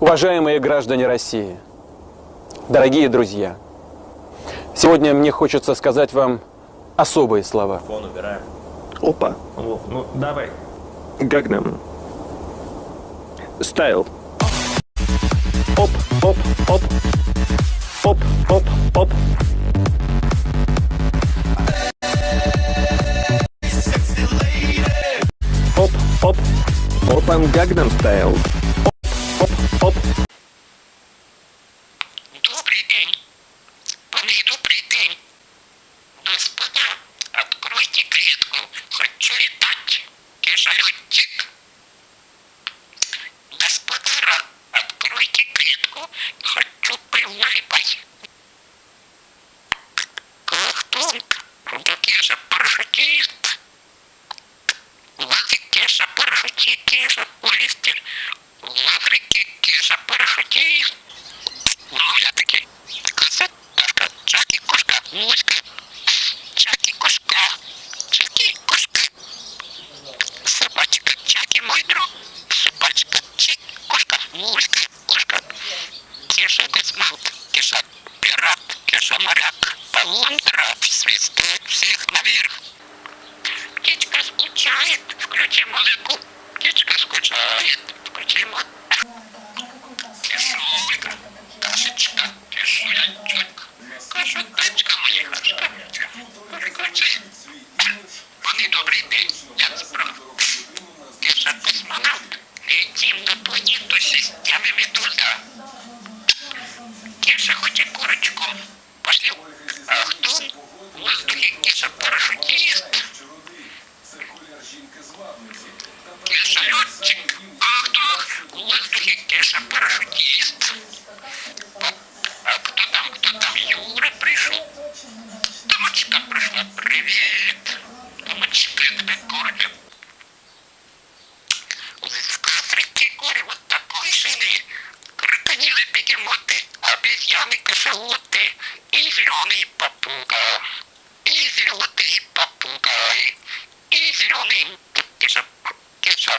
Уважаемые граждане России, дорогие друзья, сегодня мне хочется сказать вам особые слова. Фон убираем. Опа. Ну, давай. Gangnam Style. Оп, оп, оп. Оп, оп, оп. Оп, оп. Опан Gangnam Style. Оп, оп, оп. Добрый день. Добрый день. Господа, откройте клетку. Хочу летать. Кишалетчик. Господа, откройте клетку. Хочу плавать. Кахтунг. Да Кеша парашютист. Лазик Кеша парашютист. Кеша полистер. Лаврики Кеша парашютист. Ну, я таки. Косатка, чаки, кошка, муська. Чаки, кошка. Чаки, кошка. Собачка, чаки, мой друг. Собачка, чаки, кошка, муська, кошка. Кеша космонавт, Кеша пират, Кеша моряк. Полундра свистает всех наверх. Птичка скучает, включи музыку. Птичка скучает, включи музыку. Кешулька, кашечка, кешулечка, кашуточка моя кашка. Переключи. Пани добрый день, я справа. Кеша космонавт, летим на планету системы Медуза. Кеша хочет курочку. Пошли. Ах, кто? В воздухе Кеша парашютист. Кеша летчик. Ах, кто? В воздухе Кеша парашютист. А кто там? Юра пришел. Томочка пришла. Привет. Томочка, я тебя кормим. В Африке горе вот такой шины. Крокодилы, бегемоты, обезьяны, кашалоты и зеленый попугай. И зеленый попугай. И зеленый кеша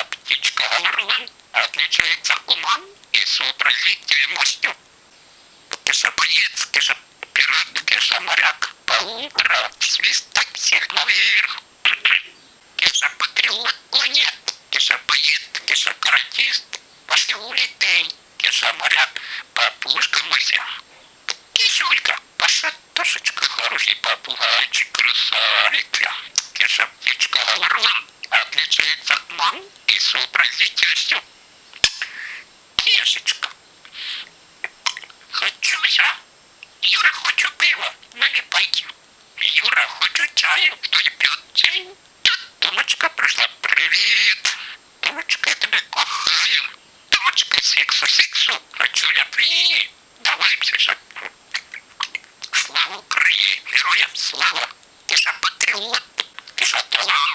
птичка Орлан отличается умом и сообразительностью. Кеша боец, кеша пират, кеша моряк, полундра, свисток всех наверх. Кеша патриот планет, кеша боец, кеша каратист, пошли улетень, кеша моряк, папушка моя. Кишулька, Паша, Тошечка, хороший попугайчик, красавица. Кеша птичка Орлан отличается умом и сообразительностью. Кешечка. Хочу я. Юра, хочу пива. Налипайте. Юра, хочу чаю. Кто не пьет чай? Томочка пришла. Привет. Томочка, я тебя кохаю. Томочка, сексу. Хочу любви. Давай, Кеша. Слава Украине. Героям слава. Кеша патриот. Кеша талант.